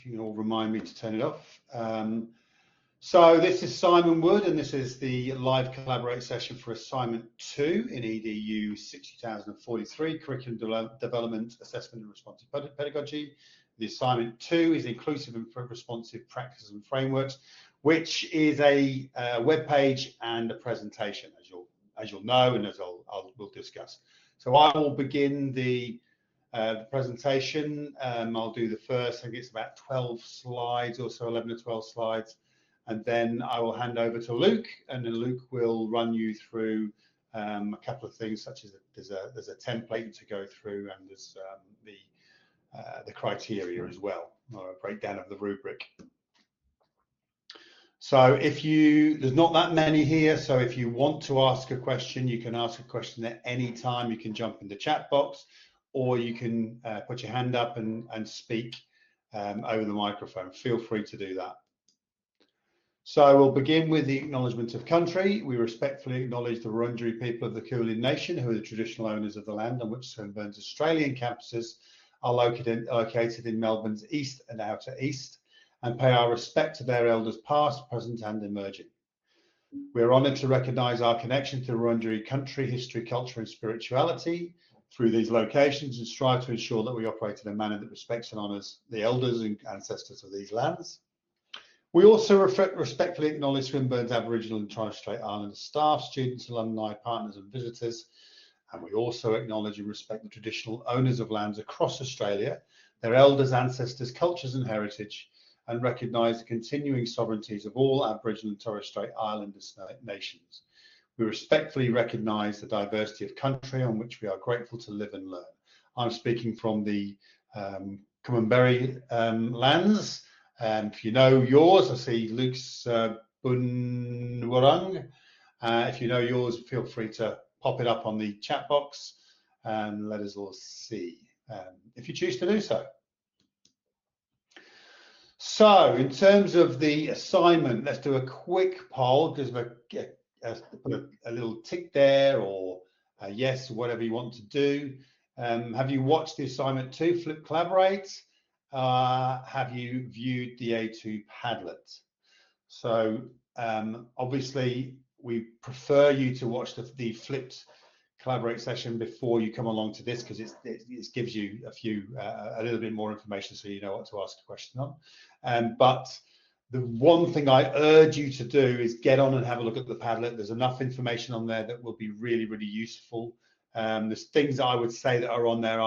you can all remind me to turn it off. So this is Simon Wood, and this is the live Collaborate session for assignment 2 in EDU 6043, Curriculum Development, Assessment and Responsive Pedagogy. The assignment 2 is Inclusive and Responsive Practices and Frameworks, which is a web page and a presentation, as you'll know, and as we'll discuss. So I will begin the presentation. I'll do the first, I think it's about 12 slides or so, 11 or 12 slides. And then I will hand over to Luke, and then Luke will run you through a couple of things, such as there's a template to go through, and there's the criteria as well, or a breakdown of the rubric. So there's not that many here, so if you want to ask a question, you can ask a question at any time. You can jump in the chat box, or you can put your hand up and speak over the microphone. Feel free to do that. So we'll begin with the acknowledgement of country. We respectfully acknowledge the Wurundjeri people of the Kulin Nation, who are the traditional owners of the land on which Swinburne's Australian campuses are located in Melbourne's east and outer east, and pay our respect to their elders past, present and emerging. We are honoured to recognise our connection to Wurundjeri country, history, culture and spirituality through these locations, and strive to ensure that we operate in a manner that respects and honours the elders and ancestors of these lands. We also respectfully acknowledge Swinburne's Aboriginal and Torres Strait Islander staff, students, alumni, partners and visitors. And we also acknowledge and respect the traditional owners of lands across Australia, their elders, ancestors, cultures and heritage, and recognise the continuing sovereignties of all Aboriginal and Torres Strait Islander nations. We respectfully recognise the diversity of country on which we are grateful to live and learn. I'm speaking from the Coomberry lands. If you know yours, I see Luke's Bunwurrung. If you know yours, feel free to pop it up on the chat box and let us all see if you choose to do so. So in terms of the assignment, let's do a quick poll. Just put a little tick there, or a yes, whatever you want to do. Have you watched the assignment 2, Flip Collaborate? Have you viewed the A2 Padlet? So obviously we prefer you to watch the flipped Collaborate session before you come along to this, because it gives you a little bit more information, so you know what to ask a question on. But the one thing I urge you to do is get on and have a look at the Padlet. There's enough information on there that will be really, really useful. There's things that I would say that are on there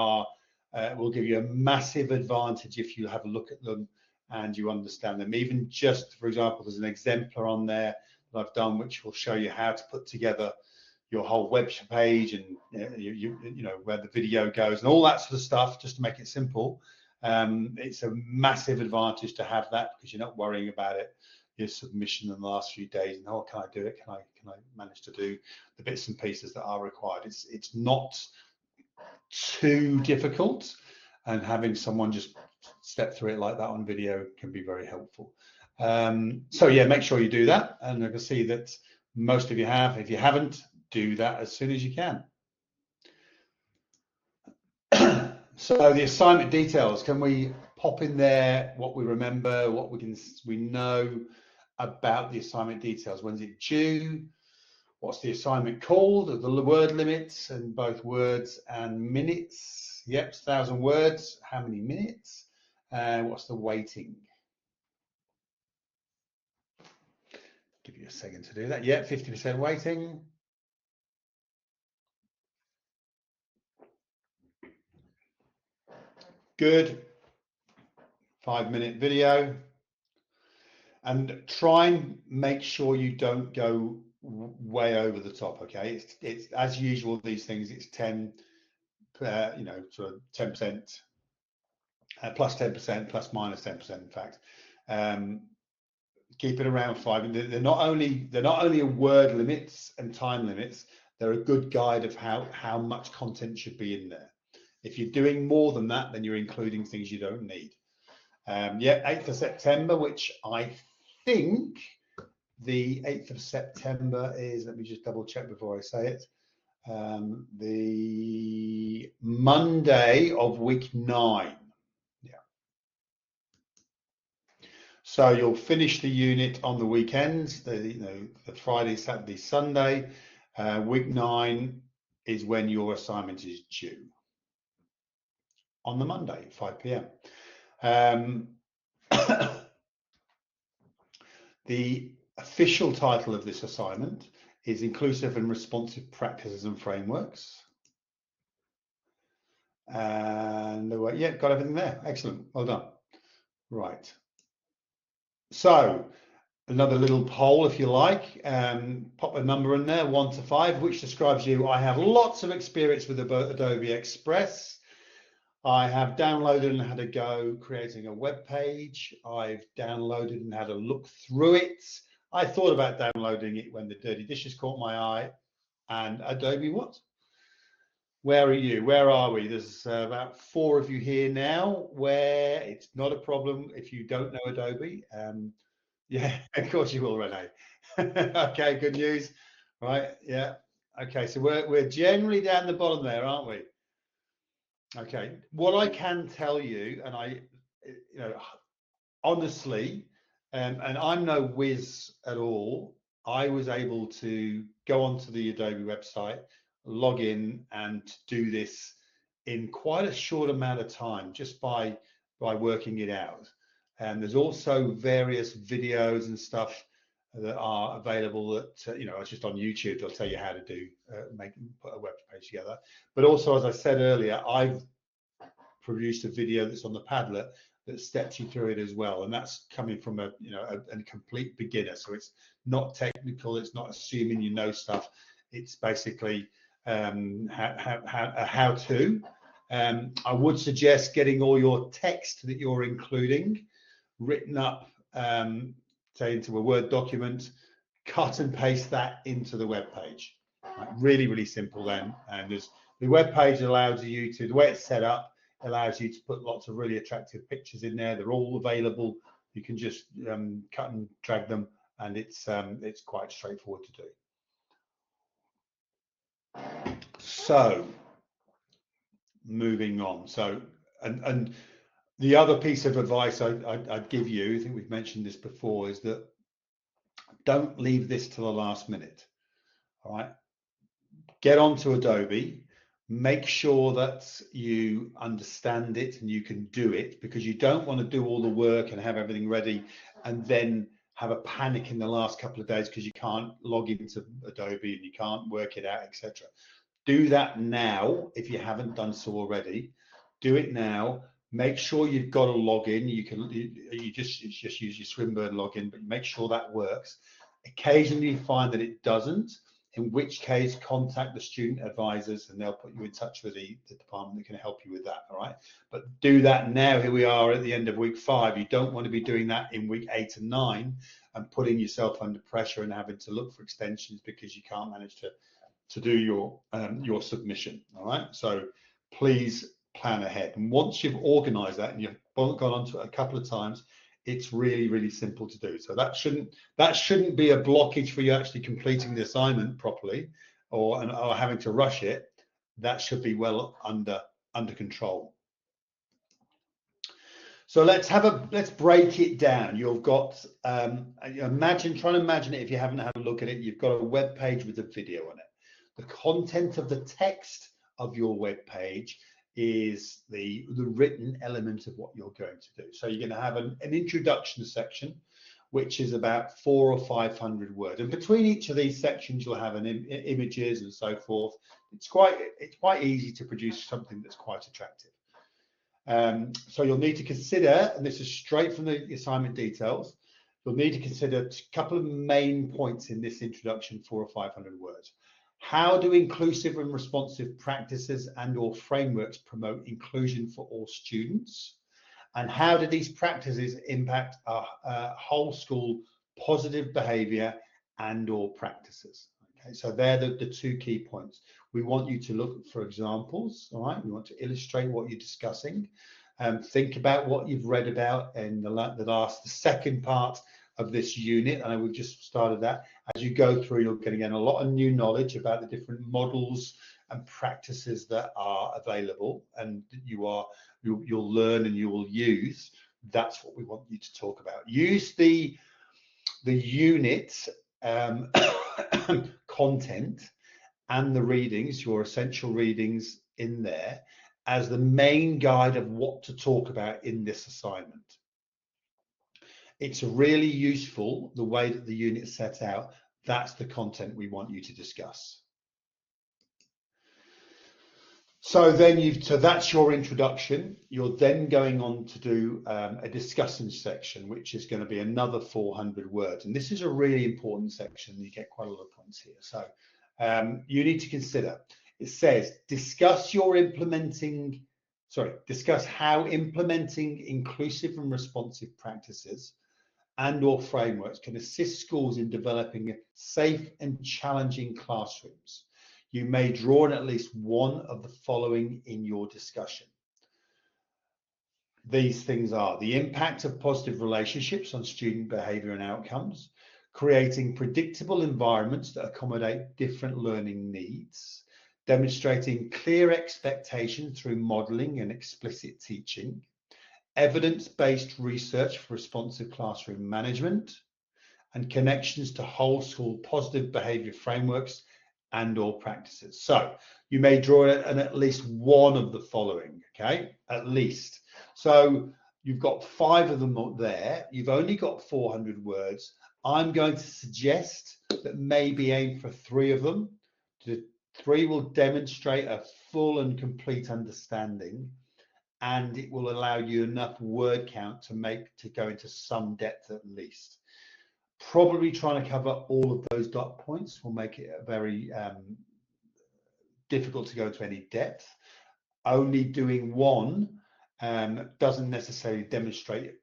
will give you a massive advantage if you have a look at them and you understand them. Even just, for example, there's an exemplar on there that I've done which will show you how to put together your whole web page, and you know where the video goes and all that sort of stuff, just to make it simple. It's a massive advantage to have that, because you're not worrying about it, your submission in the last few days, and oh, can I do it? Can I manage to do the bits and pieces that are required? It's not too difficult, and having someone just step through it like that on video can be very helpful. So yeah, make sure you do that, and I can see that most of you have. If you haven't, do that as soon as you can. So the assignment details, can we pop in there what we remember, what we know about the assignment details? When's it due? What's the assignment called? The word limits in both words and minutes. Yep, 1,000 words. How many minutes? And what's the weighting? Give you a second to do that. Yep, 50% weighting. Good. 5-minute video. And try and make sure you don't go way over the top. Okay, it's as usual, these things, it's 10, you know, sort of 10%, plus 10%, plus minus 10%, in fact. Keep it around 5. They're not only a word limits and time limits, they're a good guide of how much content should be in there. If you're doing more than that, then you're including things you don't need. Yeah, 8th of September, which I think the 8th of September is, let me just double check before I say it, the Monday of week 9. Yeah. So you'll finish the unit on the weekends, the Friday, Saturday, Sunday. Week 9 is when your assignment is due, on the Monday, 5 p.m. The official title of this assignment is Inclusive and Responsive Practices and Frameworks. And yeah, got everything there. Excellent. Well done. Right. So another little poll, if you like. Pop a number in there, 1 to 5, which describes you. I have lots of experience with Adobe Express. I have downloaded and had a go creating a web page. I've downloaded and had a look through it. I thought about downloading it when the dirty dishes caught my eye. And Adobe what? Where are you? Where are we? There's about 4 of you here now, where it's not a problem if you don't know Adobe. Yeah, of course you will, Renee. Okay, good news. Right, yeah. Okay, so we're generally down the bottom there, aren't we? Okay, what I can tell you, and honestly, and I'm no whiz at all, I was able to go onto the Adobe website, log in, and do this in quite a short amount of time just by working it out. And there's also various videos and stuff that are available that it's just on YouTube. They'll tell you how to do put a web page together. But also, as I said earlier, I've produced a video that's on the Padlet that steps you through it as well, and that's coming from a complete beginner. So it's not technical. It's not assuming you know stuff. It's basically a how-to. I would suggest getting all your text that you're including written up, say into a Word document, cut and paste that into the web page. Right? Really, really simple then. And the web page allows you to, the way it's set up, allows you to put lots of really attractive pictures in there. They're all available. You can just cut and drag them, and it's quite straightforward to do. So moving on. So and the other piece of advice I'd give you, I think we've mentioned this before, is that don't leave this to the last minute. All right, get onto Adobe, make sure that you understand it and you can do it, because you don't want to do all the work and have everything ready and then have a panic in the last couple of days because you can't log into Adobe and you can't work it out, etc. Do that now if you haven't done so already. Do it now. Make sure you've got a login. You just use your Swinburne login, but make sure that works. Occasionally you find that it doesn't, in which case contact the student advisors and they'll put you in touch with the department that can help you with that. All right, but do that now. Here we are at the end of week 5. You don't want to be doing that in week 8 and 9 and putting yourself under pressure and having to look for extensions because you can't manage to do your submission. All right, so please plan ahead. And once you've organized that and you've gone on to it a couple of times, it's really, really simple to do. So that shouldn't be a blockage for you actually completing the assignment properly or having to rush it. That should be well under control. So let's break it down. You've got try and imagine it if you haven't had a look at it. You've got a web page with a video on it. The content of the text of your web page is the written element of what you're going to do. So you're going to have an introduction section, which is about 400 or 500 words. And between each of these sections, you'll have images and so forth. It's quite easy to produce something that's quite attractive. So you'll need to consider, and this is straight from the assignment details, you'll need to consider a couple of main points in this introduction, 400 or 500 words. How do inclusive and responsive practices and/or frameworks promote inclusion for all students? And how do these practices impact our whole school positive behavior and/or practices? Okay, so they're the 2 key points. We want you to look for examples, all right? We want to illustrate what you're discussing. Think about what you've read about in the second part of this unit. I know we've just started that. As you go through, you're going to get a lot of new knowledge about the different models and practices that are available, and you'll learn and you will use That's what we want you to talk about. Use the unit content and the readings, your essential readings in there, as the main guide of what to talk about in this assignment. It's really useful the way that the unit's set out. That's the content we want you to discuss. So then so that's your introduction. You're then going on to do a discussion section, which is going to be another 400 words. And this is a really important section. You get quite a lot of points here. So you need to consider, it says, discuss how implementing inclusive and responsive practices and/or frameworks can assist schools in developing safe and challenging classrooms. You may draw on at least one of the following in your discussion. These things are the impact of positive relationships on student behavior and outcomes, creating predictable environments that accommodate different learning needs, demonstrating clear expectations through modeling and explicit teaching, evidence-based research for responsive classroom management, and connections to whole school positive behavior frameworks and/or practices. So you may draw on at least one of the following, okay? At least. So you've got 5 of them there. You've only got 400 words. I'm going to suggest that maybe aim for 3 of them. 3 will demonstrate a full and complete understanding, and it will allow you enough word count to go into some depth at least. Probably trying to cover all of those dot points will make it very difficult to go into any depth. Only doing one doesn't necessarily demonstrate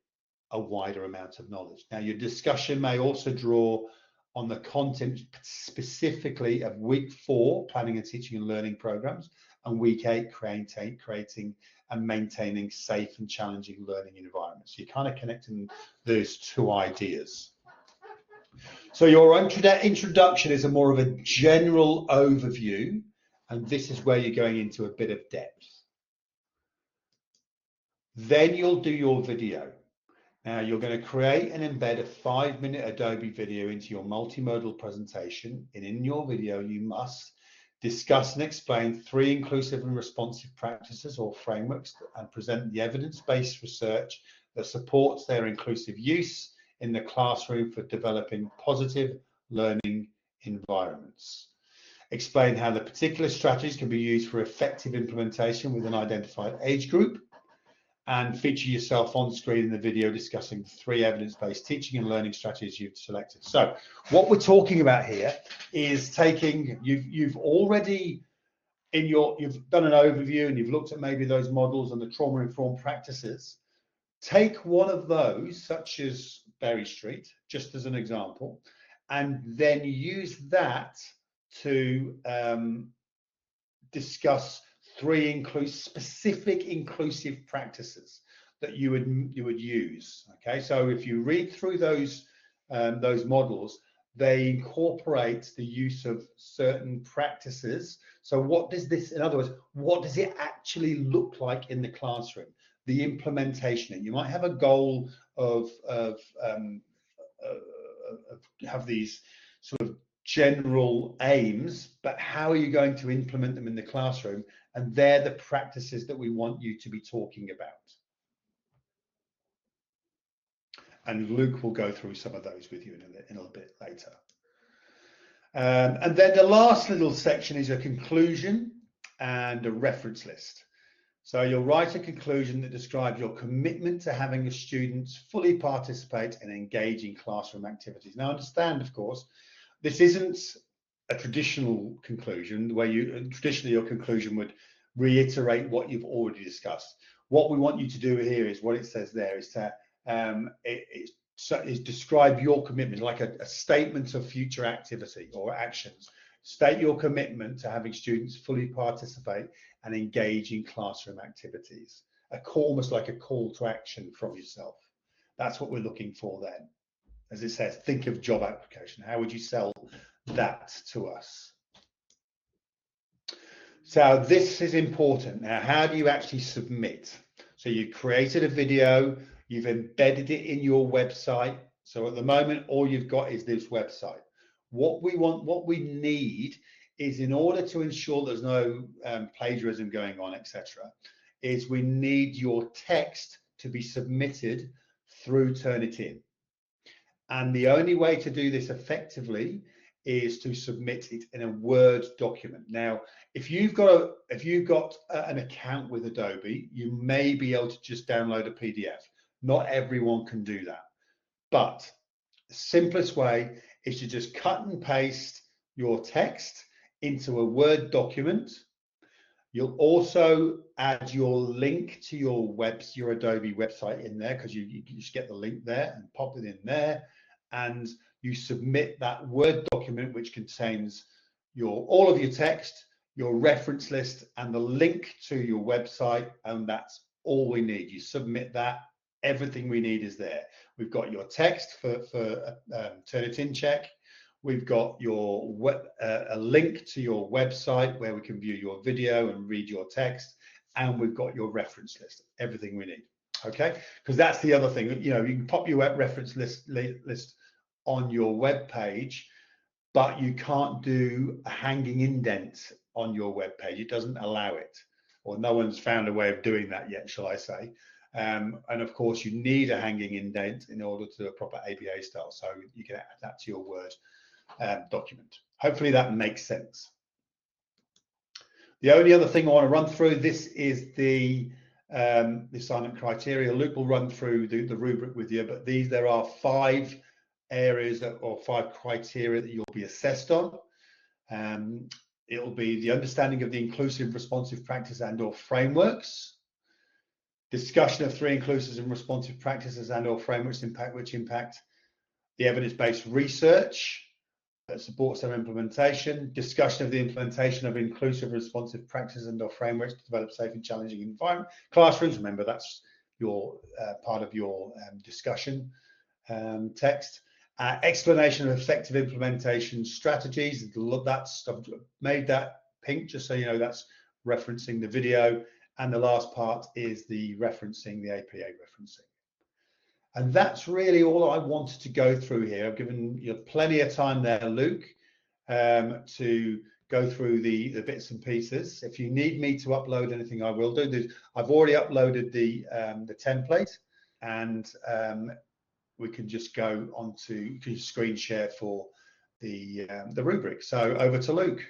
a wider amount of knowledge. Now, your discussion may also draw on the content specifically of week 4, planning and teaching and learning programs, and week 8, creating and maintaining safe and challenging learning environments. You're kind of connecting those 2 ideas. So your introduction is more of a general overview, and this is where you're going into a bit of depth. Then you'll do your video. Now you're going to create and embed a 5-minute Adobe video into your multimodal presentation, and in your video you must discuss and explain 3 inclusive and responsive practices or frameworks and present the evidence-based research that supports their inclusive use in the classroom for developing positive learning environments. Explain how the particular strategies can be used for effective implementation with an identified age group, and feature yourself on screen in the video discussing the 3 evidence-based teaching and learning strategies you've selected. So what we're talking about here is taking, you've already you've done an overview and you've looked at maybe those models and the trauma-informed practices. Take one of those, such as Berry Street, just as an example, and then use that to discuss 3 specific inclusive practices that you would use. Okay, so if you read through those models, they incorporate the use of certain practices. So what does this, in other words, what does it actually look like in the classroom? The implementation. You might have a goal of have these sort of general aims, but how are you going to implement them in the classroom? And they're the practices that we want you to be talking about. And Luke will go through some of those with you in a bit later. And then the last little section is a conclusion and a reference list. So you'll write a conclusion that describes your commitment to having the students fully participate and engage in classroom activities. Now, understand, of course, this isn't a traditional conclusion where traditionally your conclusion would reiterate what you've already discussed. What we want you to do here is what it says there is to describe your commitment, like a statement of future activity or actions. State your commitment to having students fully participate and engage in classroom activities. Almost like a call to action from yourself. That's what we're looking for then. As it says, think of job application. How would you sell that to us? So this is important. Now, how do you actually submit? So you created a video, You've embedded it in your website. So at the moment, all you've got is this website. What we need is, in order to ensure there's no plagiarism going on, etc., is we need your text to be submitted through Turnitin. And the only way to do this effectively is to submit it in a Word document. Now, if you've got an account with Adobe, you may be able to just download a PDF. Not everyone can do that, but the simplest way is to just cut and paste your text into a Word document. You'll also add your link to your Adobe website in there, because you just get the link there and pop it in there, and you submit that Word document, which contains all of your text, your reference list, and the link to your website, and that's all we need. You submit that, everything we need is there. We've got your text for Turnitin check. We've got a link to your website where we can view your video and read your text, and we've got your reference list, everything we need. Okay, because that's the other thing. You can pop your reference list on your web page, but you can't do a hanging indent on your web page. It doesn't allow it, or no one's found a way of doing that yet, shall I say. And of course, you need a hanging indent in order to do a proper ABA style. So you can add that to your Word document. Hopefully that makes sense. The only other thing I want to run through, this is the assignment criteria. Luke will run through the rubric with you, but there are 5 areas or 5 criteria that you'll be assessed on. It'll be the understanding of the inclusive responsive practice and/or frameworks, discussion of 3 inclusive and responsive practices and/or frameworks which impact the evidence-based research that supports their implementation, discussion of the implementation of inclusive responsive practices and/or frameworks to develop safe and challenging environment classrooms. Remember, that's your part of your discussion text. Explanation of effective implementation strategies. That stuff, made that pink just so you know that's referencing the video. And the last part is the referencing, the APA referencing. And that's really all I wanted to go through here. I've given you plenty of time there, Luke, to go through the bits and pieces. If you need me to upload anything, I will do. I've already uploaded the template, and we can just go on to screen share for the rubric. So over to Luke.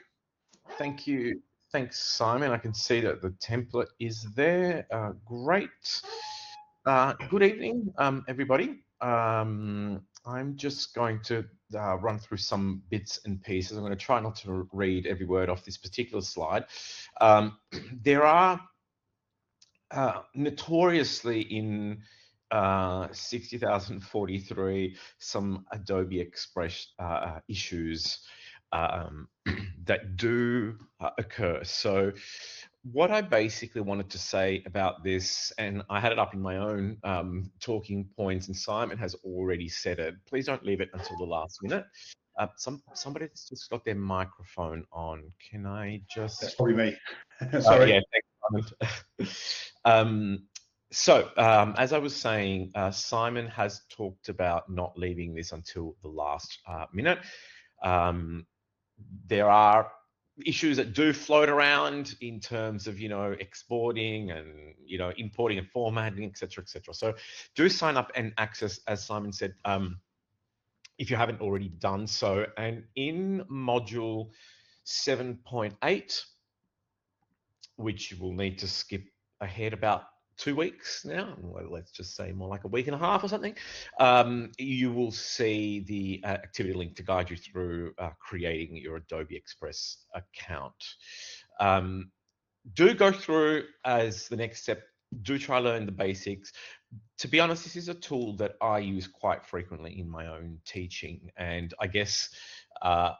Thank you. Thanks, Simon. I can see that the template is there. Great. Good evening, everybody. I'm just going to run through some bits and pieces. I'm going to try not to read every word off this particular slide. There are notoriously in 60,043 some Adobe Express issues that do occur. So what I basically wanted to say about this, and I had it up in my own talking points, and Simon has already said it. Please don't leave it until the last minute. Somebody's just got their microphone on. Can I just? That's probably me. Sorry. Yeah, thanks, Simon. As I was saying, Simon has talked about not leaving this until the last minute. There are issues that do float around in terms of, exporting and, importing and formatting, et cetera, et cetera. So do sign up and access, as Simon said, if you haven't already done so. And in module 7.8, which you will need to skip ahead about 2 weeks now, well, let's just say more like a week and a half or something, you will see the activity link to guide you through creating your Adobe Express account. Do go through as the next step. Do try to learn the basics. To be honest, this is a tool that I use quite frequently in my own teaching. And I guess, why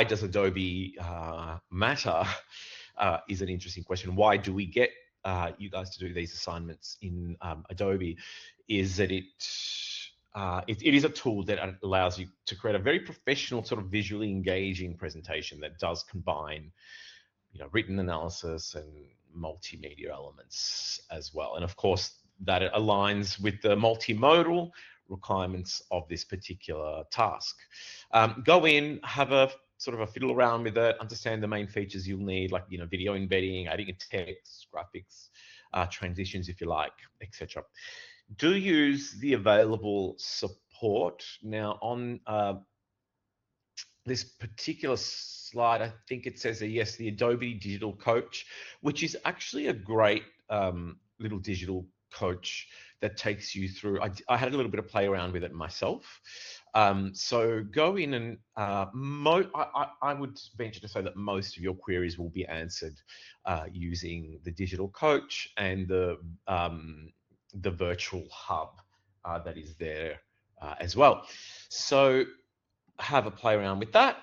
does Adobe matter is an interesting question. Why do we get you guys to do these assignments in Adobe? Is that it is a tool that allows you to create a very professional, sort of visually engaging presentation that does combine, written analysis and multimedia elements as well. And of course, that it aligns with the multimodal requirements of this particular task. Go in, have a sort of a fiddle around with it, understand the main features you'll need, like, video embedding, adding a text, graphics, transitions if you like, etc. Do use the available support. Now on this particular slide, I think it says yes, the Adobe Digital Coach, which is actually a great little digital coach that takes you through. I had a little bit of play around with it myself. So go in and I would venture to say that most of your queries will be answered using the digital coach and the virtual hub that is there as well. So have a play around with that,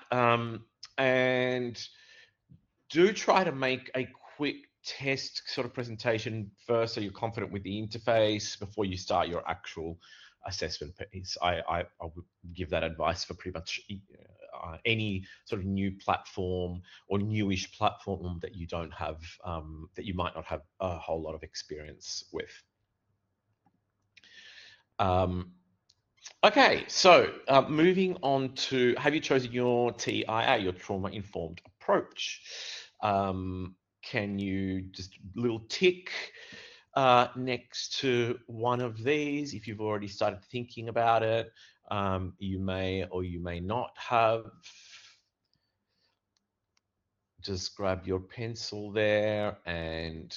and do try to make a quick test sort of presentation first, so you're confident with the interface before you start your actual assessment piece. I would give that advice for pretty much any sort of new platform or newish platform that you don't have, that you might not have a whole lot of experience with. Okay, so moving on to, have you chosen your TIA, your trauma-informed approach? Can you just little tick next to one of these if you've already started thinking about it? You may or you may not have. Just grab your pencil there and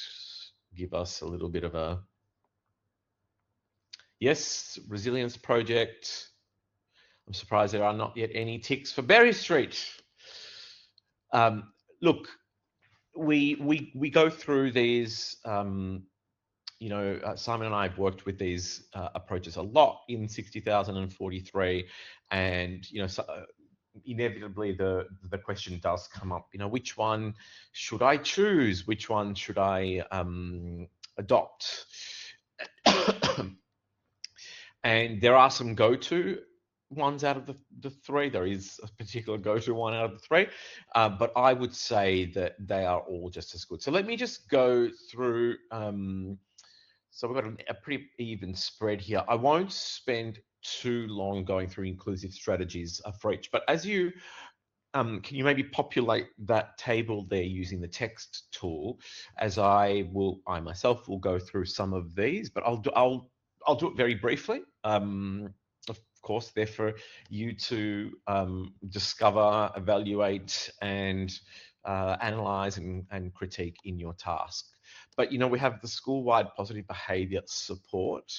give us a little bit of a yes, resilience project. I'm surprised there are not yet any ticks for Berry Street. Look, we go through these. Simon and I have worked with these approaches a lot in 60,043, and so, inevitably the question does come up. Which one should I choose? Which one should I adopt? And there are some go-to ones out of the three. There is a particular go-to one out of the three, but I would say that they are all just as good. So let me just go through. So we've got a pretty even spread here. I won't spend too long going through inclusive strategies for each, but as you can you maybe populate that table there using the text tool, as I myself will go through some of these, but I'll do it very briefly. Of course, they're for you to discover, evaluate, and analyze and critique in your task. But we have the school-wide positive behaviour support.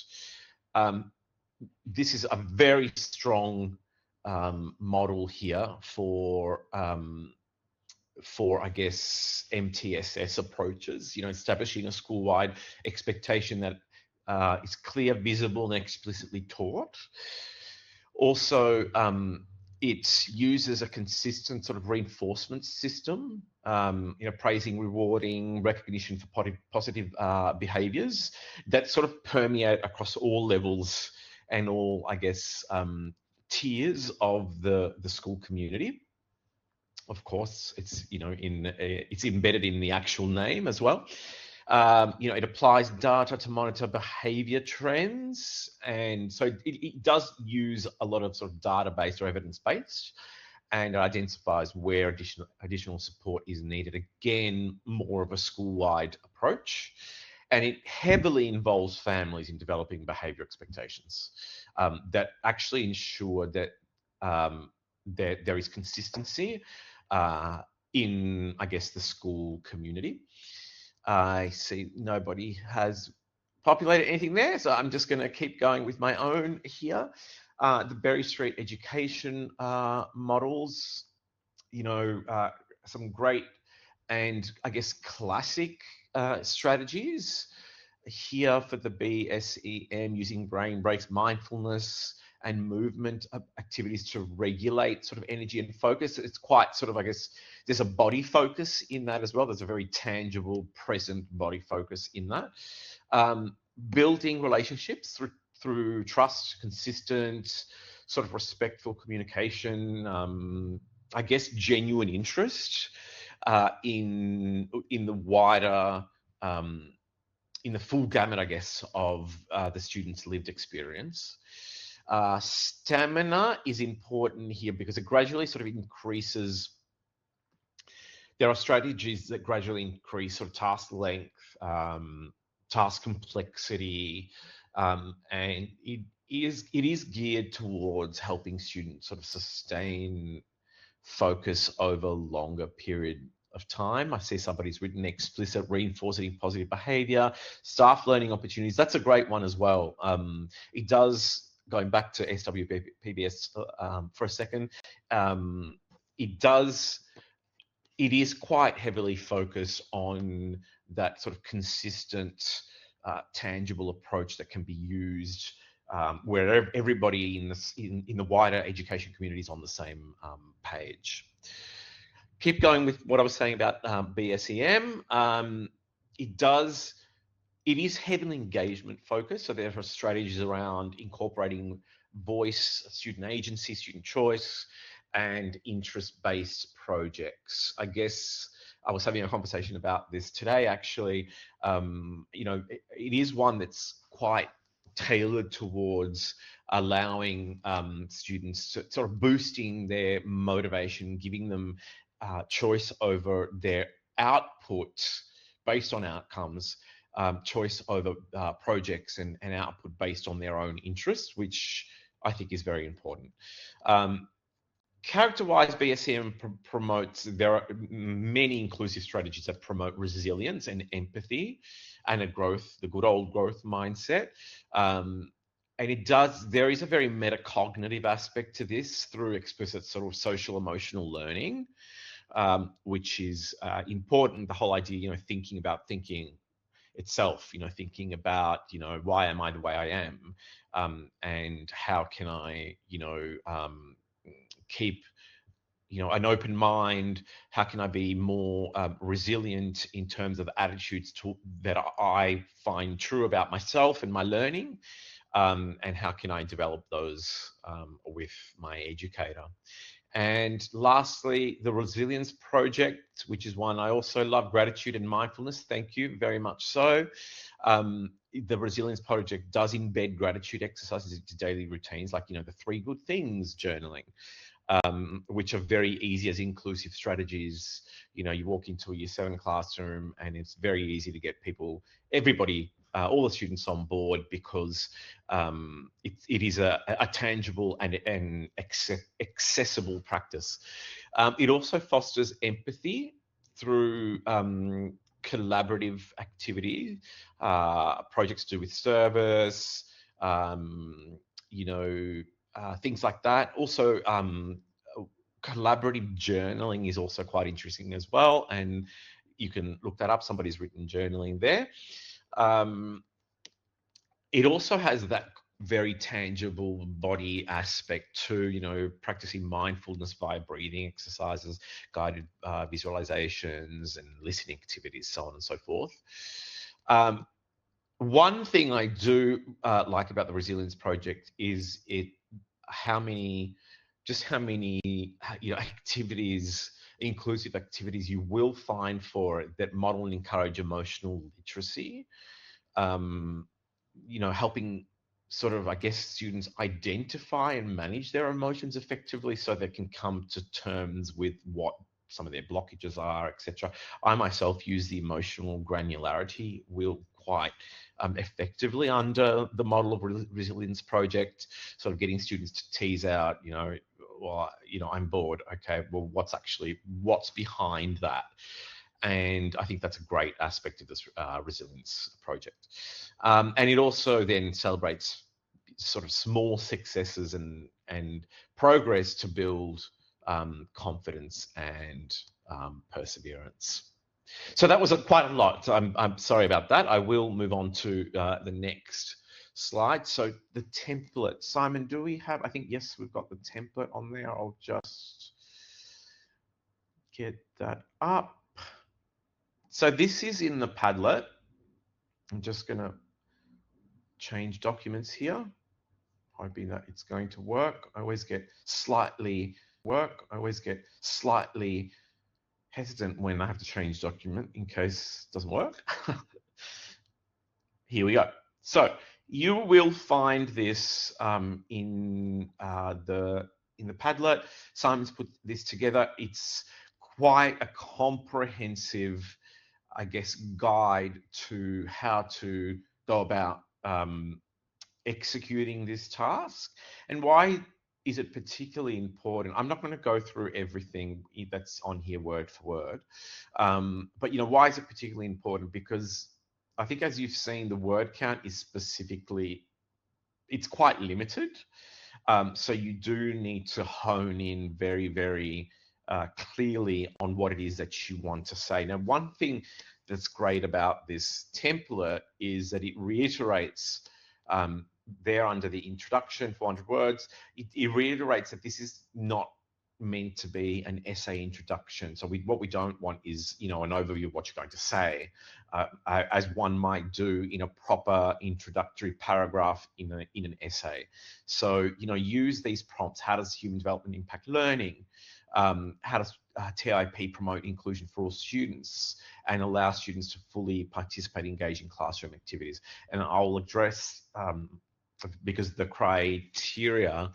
This is a very strong model here for I guess MTSS approaches. Establishing a school-wide expectation that is clear, visible, and explicitly taught. Also, it uses a consistent sort of reinforcement system, praising, rewarding, recognition for positive behaviours that sort of permeate across all levels and all, I guess, tiers of the school community. Of course, it's it's embedded in the actual name as well. It applies data to monitor behavior trends. And so it does use a lot of sort of database or evidence-based, and identifies where additional support is needed. Again, more of a school-wide approach. And it heavily involves families in developing behavior expectations that actually ensure that there is consistency in, I guess, the school community. I see nobody has populated anything there, so I'm just going to keep going with my own here. The Berry Street education models, some great and, I guess, classic strategies here for the BSEM, using brain breaks, mindfulness, and movement activities to regulate sort of energy and focus. It's quite sort of, I guess, there's a body focus in that as well. There's a very tangible, present body focus in that. Building relationships through trust, consistent, sort of respectful communication, I guess genuine interest in the wider in the full gamut, I guess, of the student's lived experience. Stamina is important here because it gradually sort of increases. There are strategies that gradually increase sort of task length, task complexity, and it is geared towards helping students sort of sustain focus over longer period of time. I see somebody's written explicit reinforcing positive behavior, staff learning opportunities. That's a great one as well. It does, going back to SWPBS for a second, it is quite heavily focused on that sort of consistent, tangible approach that can be used where everybody in the wider education community is on the same page. Keep going with what I was saying about BSEM. It is heavily engagement focused, so there are strategies around incorporating voice, student agency, student choice, and interest-based projects. I guess I was having a conversation about this today, actually. It is one that's quite tailored towards allowing students to sort of boosting their motivation, giving them choice over their output based on outcomes, choice over projects and output based on their own interests, which I think is very important. Character-wise, BSEM promotes, there are many inclusive strategies that promote resilience and empathy and the good old growth mindset. And there is a very metacognitive aspect to this through explicit sort of social emotional learning, which is important. The whole idea, thinking about thinking itself, thinking about, why am I the way I am? And how can I, keep an open mind? How can I be more resilient in terms of attitudes that I find true about myself and my learning? And how can I develop those with my educator? And lastly, the Resilience Project, which is one I also love, gratitude and mindfulness. Thank you very much so. The Resilience Project does embed gratitude exercises into daily routines, like, the 3 good things journaling, which are very easy as inclusive strategies. You walk into a Year 7 classroom and it's very easy to get everybody, all the students on board, because it is a tangible and accessible practice. It also fosters empathy through collaborative activity, projects to do with service, things like that. Also, collaborative journaling is also quite interesting as well, and you can look that up. Somebody's written journaling there. It also has that very tangible body aspect to, practicing mindfulness via breathing exercises, guided visualizations, and listening activities, so on and so forth. One thing I do like about the Resilience Project is how many activities, inclusive activities, you will find for it that model and encourage emotional literacy, helping sort of, I guess, students identify and manage their emotions effectively so they can come to terms with what some of their blockages are, etc. I myself use the emotional granularity wheel quite effectively under the model of Resilience Project, sort of getting students to tease out, I'm bored. Okay, well, what's behind that? And I think that's a great aspect of this Resilience Project. And it also then celebrates sort of small successes and progress to build confidence and perseverance. So that was quite a lot. I'm sorry about that. I will move on to the next slide. So the template, Simon, do we have? I think yes, we've got the template on there. I'll just get that up. So this is in the Padlet. I'm just going to change documents here, hoping that it's going to work. I always get slightly hesitant when I have to change document in case it doesn't work. here we go. So you will find this in the Padlet. Simon's put this together. It's quite a comprehensive, I guess, guide to how to go about executing this task. And why is it particularly important? I'm not going to go through everything that's on here word for word, but why is it particularly important? Because I think, as you've seen, the word count is specifically, it's quite limited. So you do need to hone in very, very clearly on what it is that you want to say. Now, one thing that's great about this template is that it reiterates there under the introduction, 400 words, it reiterates that this is not meant to be an essay introduction. So what we don't want is, an overview of what you're going to say, as one might do in a proper introductory paragraph in an essay. So, use these prompts. How does human development impact learning? How does TIP promote inclusion for all students and allow students to fully participate, engage in classroom activities? And I'll address, because the criteria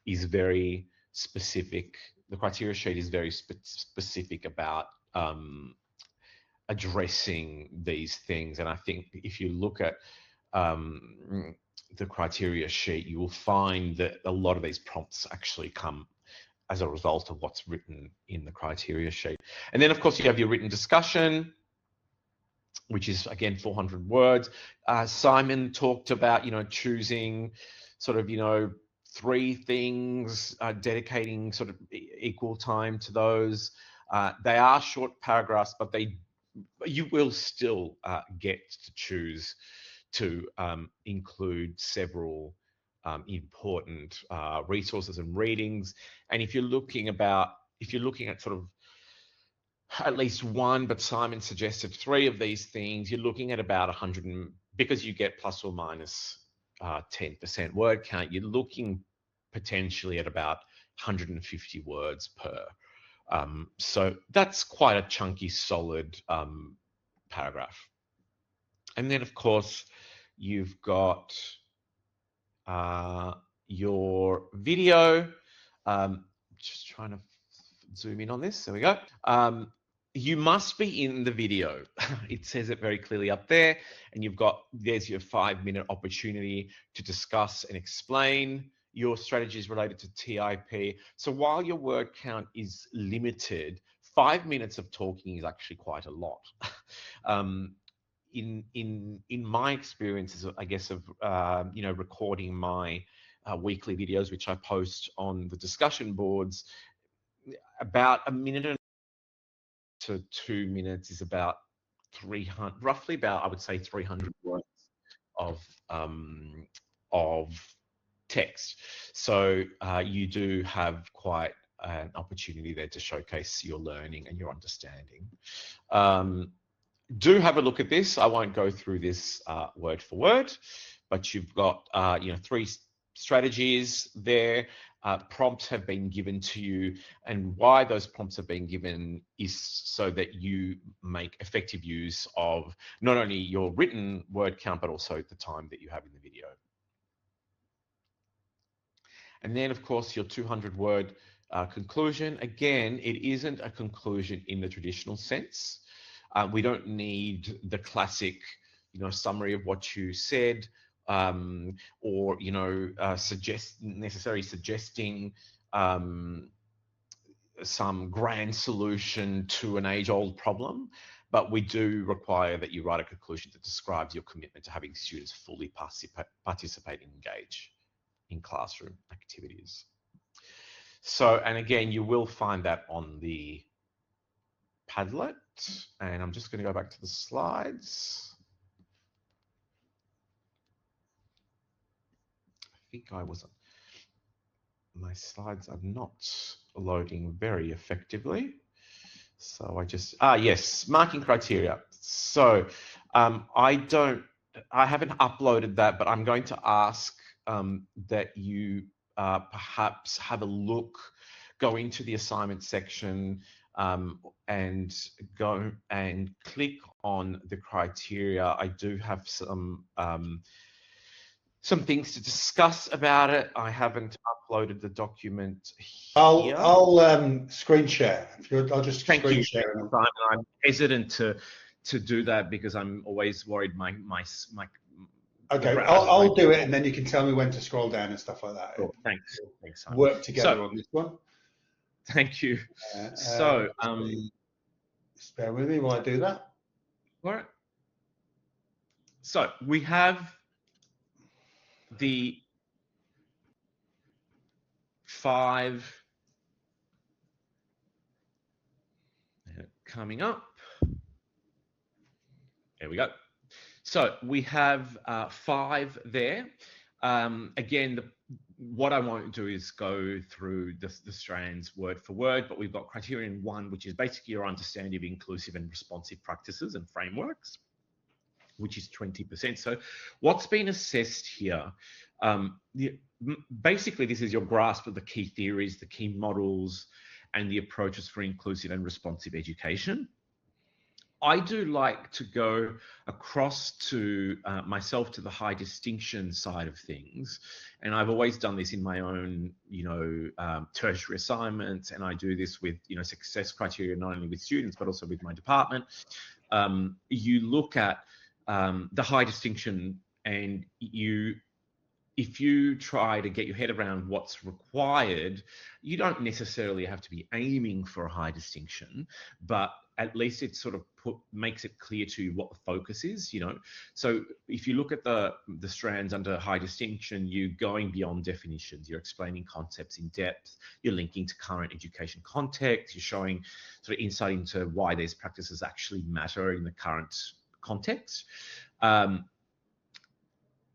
is very specific. The criteria sheet is very specific about addressing these things. And I think if you look at the criteria sheet, you will find that a lot of these prompts actually come as a result of what's written in the criteria sheet. And then, of course, you have your written discussion, which is, again, 400 words. Simon talked about, choosing sort of, 3 things, dedicating sort of equal time to those. They are short paragraphs, but you will still get to choose to include several important resources and readings. And if you're looking at sort of at least one, but Simon suggested 3 of these things, you're looking at about 100, because you get plus or minus 10% word count, you're looking potentially at about 150 words per. So that's quite a chunky, solid paragraph. And then, of course, you've got your video. Just trying to zoom in on this. There we go. You must be in the video. It says it very clearly up there. And there's your 5-minute opportunity to discuss and explain your strategies related to TIP. So while your word count is limited, 5 minutes of talking is actually quite a lot. In my experiences, I guess, of recording my weekly videos, which I post on the discussion boards, about a minute to 2 minutes is about 300, roughly about, I would say, 300 words of text. So you do have quite an opportunity there to showcase your learning and your understanding. Do have a look at this. I won't go through this word for word, but you've got 3 strategies there. Prompts have been given to you, and why those prompts have been given is so that you make effective use of not only your written word count, but also the time that you have in the video. And then, of course, your 200-word conclusion. Again, it isn't a conclusion in the traditional sense. We don't need the classic, summary of what you said, or suggesting some grand solution to an age-old problem. But we do require that you write a conclusion that describes your commitment to having students fully participate and engage in classroom activities. So, and again, you will find that on the Padlet, and I'm just going to go back to the slides. I think my slides are not loading very effectively. So yes, marking criteria. So I haven't uploaded that, but I'm going to ask that you perhaps have a look, go into the assignment section, and go and click on the criteria, I do have some things to discuss about it. I haven't uploaded the document here. I'll screen share. I'll just Thank screen you, share. Simon. I'm hesitant to do that because I'm always worried my Okay, browser I'll do it, and then you can tell me when to scroll down and stuff like that. Cool. Thanks, Simon. Work together on this one. Thank you. So, just bear with me while I do that. All right. So we have the 5 coming up. There we go. So we have 5 there. Again, what I won't do is go through the strands word for word, but we've got criterion 1, which is basically your understanding of inclusive and responsive practices and frameworks, which is 20%. So what's been assessed here, basically this is your grasp of the key theories, the key models, and the approaches for inclusive and responsive education. I do like to go across to myself to the high distinction side of things. And I've always done this in my own, tertiary assignments. And I do this with, success criteria, not only with students, but also with my department. You look at the high distinction, and if you try to get your head around what's required, you don't necessarily have to be aiming for a high distinction, but at least it sort of makes it clear to you what the focus is, So if you look at the strands under high distinction, you're going beyond definitions, you're explaining concepts in depth, you're linking to current education context, you're showing sort of insight into why these practices actually matter in the current context.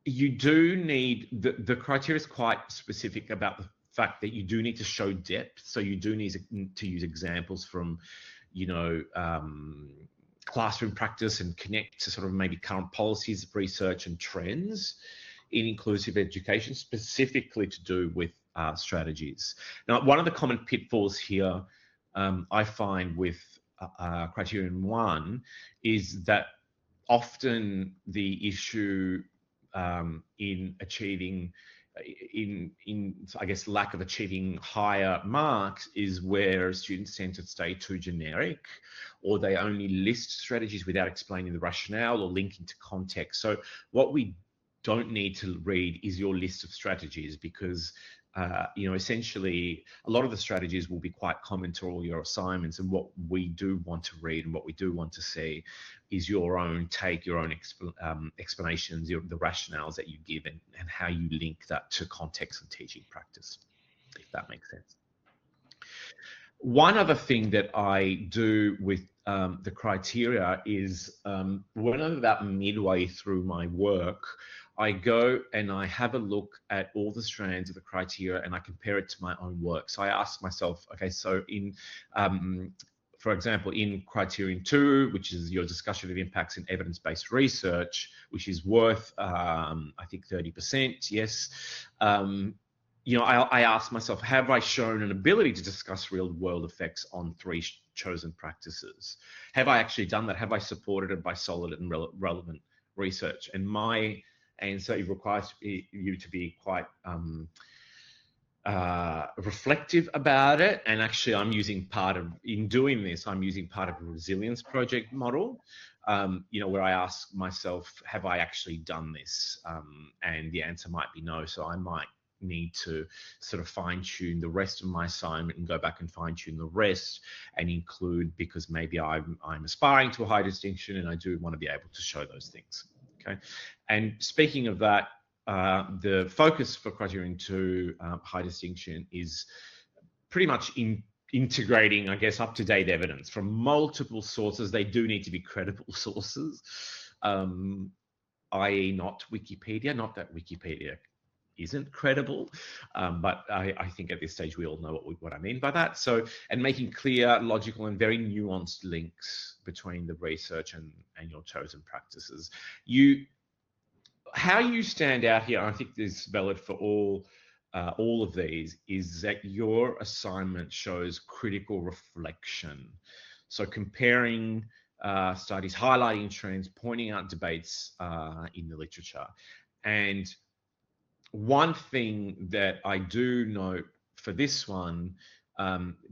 You do need, the criteria is quite specific about the fact that you do need to show depth. So you do need to use examples from, classroom practice and connect to sort of maybe current policies, research and trends in inclusive education, specifically to do with strategies. Now, one of the common pitfalls here I find with criterion 1 is that often the issue in achieving, I guess, lack of achieving higher marks is where students tend to stay too generic, or they only list strategies without explaining the rationale or linking to context. So what we don't need to read is your list of strategies, because essentially a lot of the strategies will be quite common to all your assignments, and what we do want to read and what we do want to see is your own take, your own explanations, the rationales that you give, and how you link that to context and teaching practice, if that makes sense. One other thing that I do with the criteria is when I'm about midway through my work, I go and I have a look at all the strands of the criteria and I compare it to my own work. So I ask myself, okay, so for example, in criterion 2, which is your discussion of impacts in evidence-based research, which is worth, I think 30%, yes. I ask myself, have I shown an ability to discuss real-world effects on 3 chosen practices? Have I actually done that? Have I supported it by solid and relevant research? And my answer, it requires you to be quite reflective about it. And actually, I'm using part of a resilience project model, where I ask myself, have I actually done this? And the answer might be no. So I might need to sort of fine tune the rest of my assignment and go back and fine tune the rest and include, because maybe I'm aspiring to a high distinction and I do want to be able to show those things. Okay. And speaking of that, the focus for criterion 2, high distinction, is pretty much integrating, I guess, up-to-date evidence from multiple sources. They do need to be credible sources, i.e. not Wikipedia. Not that Wikipedia isn't credible, but I think at this stage we all know what I mean by that. So, and making clear, logical, and very nuanced links between the research and your chosen practices. How you stand out here, I think, is valid for all all of these is that your assignment shows critical reflection. So comparing studies, highlighting trends, pointing out debates in the literature. And one thing that I do note for this one,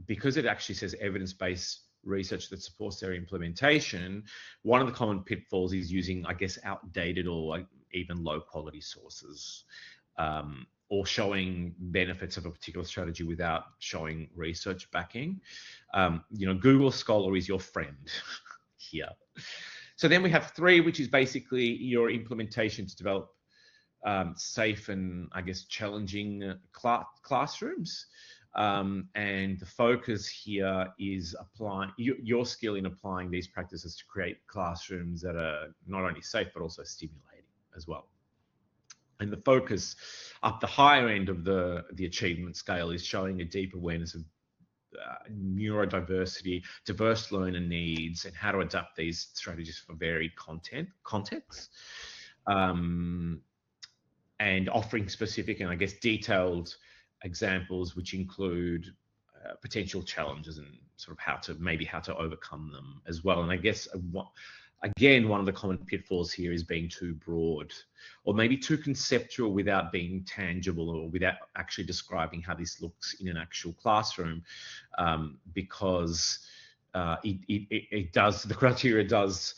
because it actually says evidence-based research that supports their implementation, one of the common pitfalls is using, I guess, outdated or even low quality sources, or showing benefits of a particular strategy without showing research backing. Google Scholar is your friend here. So then we have 3, which is basically your implementation to develop safe and, I guess, challenging classrooms. And the focus here is applying your skill in applying these practices to create classrooms that are not only safe, but also stimulating as well. And the focus up the higher end of the achievement scale is showing a deep awareness of neurodiversity, diverse learner needs, and how to adapt these strategies for varied contexts. And offering specific and, I guess, detailed examples, which include potential challenges and sort of how to overcome them as well. And I guess, again, one of the common pitfalls here is being too broad or maybe too conceptual without being tangible or without actually describing how this looks in an actual classroom, because it does, the criteria does,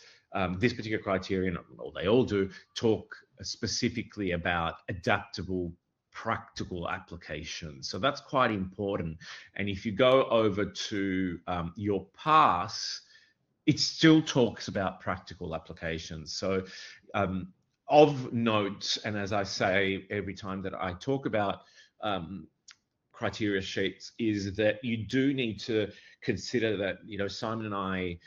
this particular criterion, or they all do, talk specifically about adaptable, practical applications. So that's quite important. And if you go over to your pass, it still talks about practical applications. So of note, and as I say every time that I talk about criteria sheets, is that you do need to consider that, Simon and I,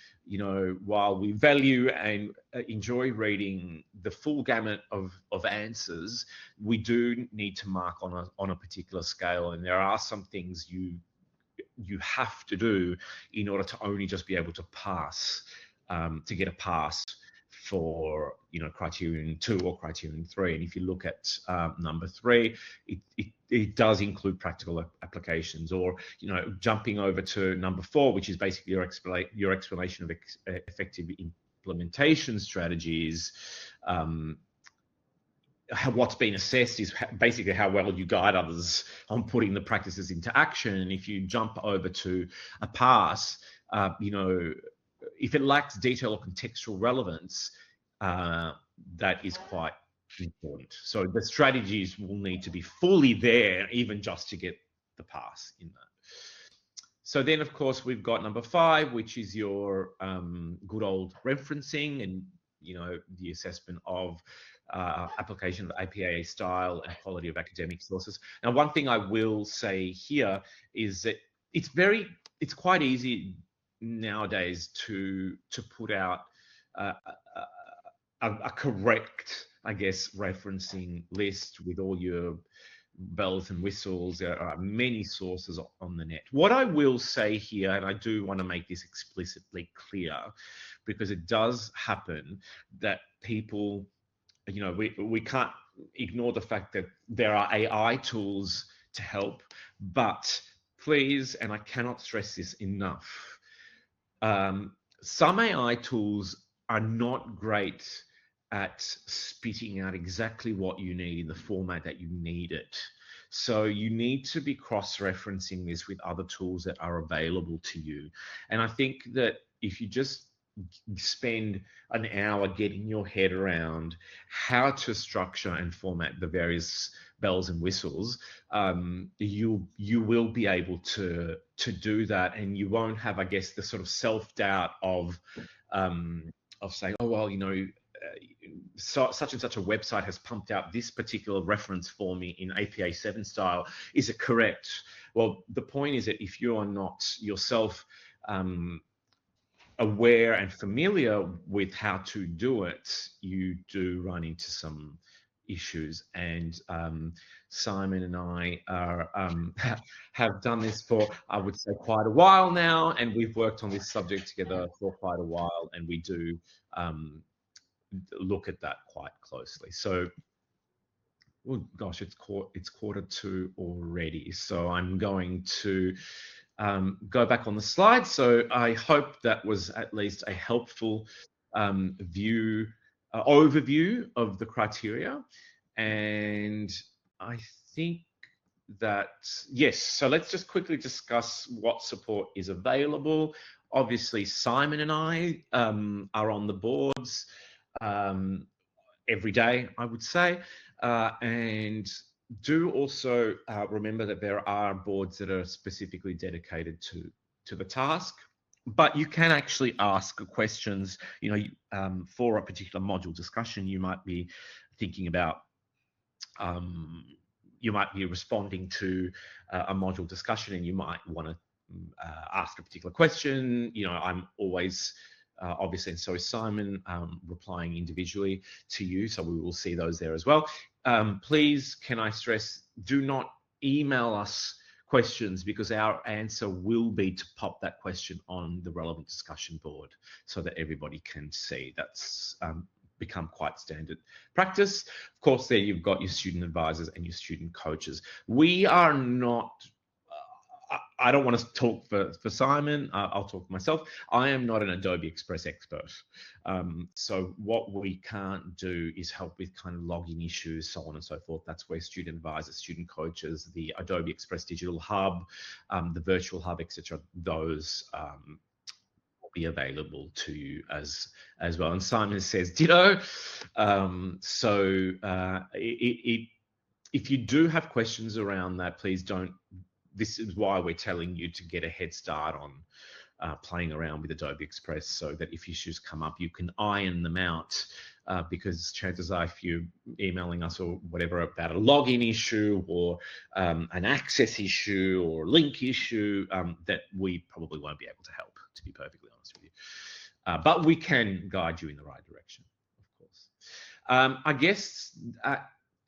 while we value and enjoy reading the full gamut of answers, we do need to mark on a particular scale. And there are some things you have to do in order to only just be able to pass, to get a pass for criterion 2 or criterion 3. And if you look at number 3, it does include practical applications. Or jumping over to number 4, which is basically your explanation of effective implementation strategies. What's been assessed is basically how well you guide others on putting the practices into action. And if you jump over to a pass, if it lacks detail or contextual relevance, that is quite important. So the strategies will need to be fully there, even just to get the pass in that. So then, of course, we've got number 5, which is your good old referencing and, the assessment of application of APA style and quality of academic sources. Now, one thing I will say here is that it's quite easy nowadays to put out a correct, I guess, referencing list with all your bells and whistles. There are many sources on the net. What I will say here, and I do want to make this explicitly clear, because it does happen that people, we can't ignore the fact that there are AI tools to help, but please, and I cannot stress this enough, some AI tools are not great at spitting out exactly what you need in the format that you need it. So you need to be cross-referencing this with other tools that are available to you. And I think that if you just spend an hour getting your head around how to structure and format the various bells and whistles, you will be able to do that, and you won't have, I guess, the sort of self-doubt of saying, oh well, such and such a website has pumped out this particular reference for me in APA 7 style. Is it correct? Well, the point is that if you are not yourself aware and familiar with how to do it, you do run into some issues. And Simon and I have done this for, I would say, quite a while now, and we've worked on this subject together for quite a while, and we do look at that quite closely. So Oh gosh, it's quarter to already. So I'm going to go back on the slide. So I hope that was at least a helpful overview of the criteria. And I think that, yes, so let's just quickly discuss what support is available. Obviously, Simon and I are on the boards every day, I would say. And do also remember that there are boards that are specifically dedicated to the task, but you can actually ask questions, for a particular module discussion. You might be thinking about, you might be responding to a module discussion, and you might want to ask a particular question. I'm always obviously, and so is Simon, replying individually to you, so we will see those there as well. Please, can I stress, do not email us questions, because our answer will be to pop that question on the relevant discussion board so that everybody can see. That's become quite standard practice. Of course, there you've got your student advisors and your student coaches. We are not, I don't want to talk for Simon, I'll talk for myself. I am not an Adobe Express expert. So what we can't do is help with kind of login issues, so on and so forth. That's where student advisors, student coaches, the Adobe Express Digital Hub, the Virtual Hub, etc., those will be available to you as well. And Simon says ditto. If you do have questions around that, please don't. This is why we're telling you to get a head start on playing around with Adobe Express, so that if issues come up, you can iron them out, because chances are, if you're emailing us or whatever about a login issue or an access issue or link issue, that we probably won't be able to help, to be perfectly honest with you. But we can guide you in the right direction, of course. I guess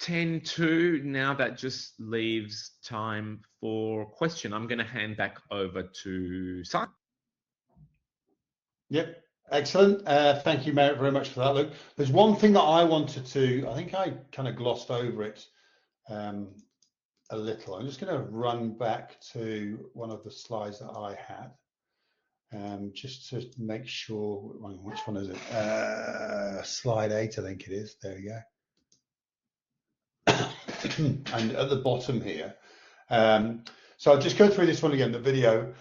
10:02, now that just leaves time for question. I'm going to hand back over to Simon. Yep, excellent. Thank you, Merritt, very much for that, Luke. There's one thing that I wanted to, I think I kind of glossed over it a little. I'm just going to run back to one of the slides that I had, just to make sure, which one is it? Slide 8, I think it is. There we go. And at the bottom here, so I'll just go through this one again, the video.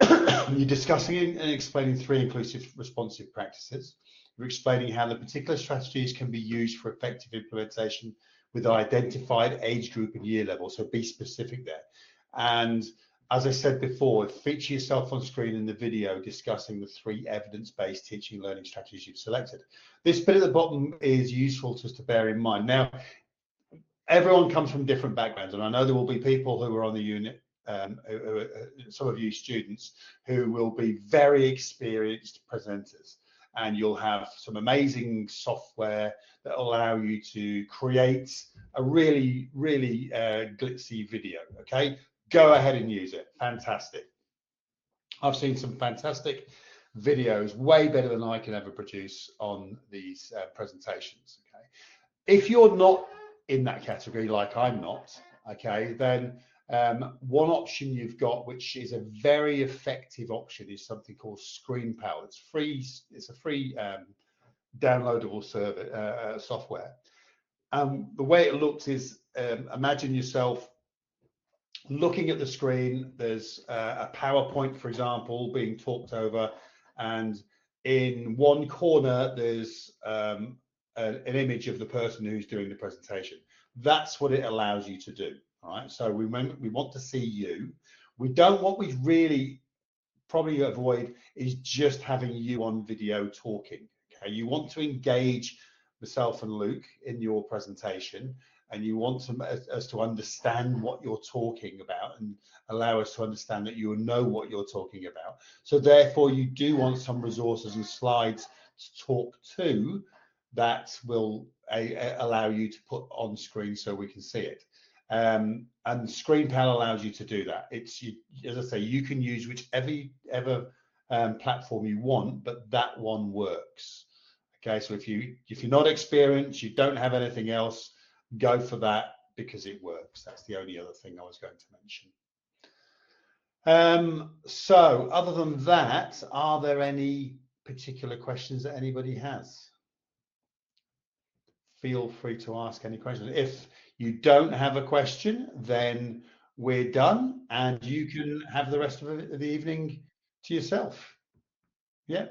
You're discussing and explaining 3 inclusive responsive practices. You're explaining how the particular strategies can be used for effective implementation with identified age group and year level. So be specific there. And as I said before, feature yourself on screen in the video discussing the 3 evidence-based teaching and learning strategies you've selected. This bit at the bottom is useful just to bear in mind. Now, everyone comes from different backgrounds, and I know there will be people who are on the unit, some of you students, who will be very experienced presenters, and you'll have some amazing software that will allow you to create a really, really glitzy video. Okay, go ahead and use it. Fantastic. I've seen some fantastic videos, way better than I can ever produce on these presentations. Okay, if you're not in that category, like I'm not, okay, then one option you've got, which is a very effective option, is something called ScreenPal. It's free. It's a free downloadable software. The way it looks is, imagine yourself looking at the screen. There's a PowerPoint, for example, being talked over, and in one corner there's an image of the person who's doing the presentation. That's what it allows you to do. All right, so we want to see you. What we really probably avoid is just having you on video talking. Okay, you want to engage myself and Luke in your presentation, and you want us to understand what you're talking about and allow us to understand that you know what you're talking about. So therefore, you do want some resources and slides to talk to that will allow you to put on screen so we can see it. And ScreenPal allows you to do that. As I say, you can use whichever platform you want, but that one works. Okay, so if you're not experienced, you don't have anything else, go for that. because it works. That's the only other thing I was going to mention. So other than that, are there any particular questions that anybody has? Feel free to ask any questions. If you don't have a question, then we're done and you can have the rest of the evening to yourself. Yeah.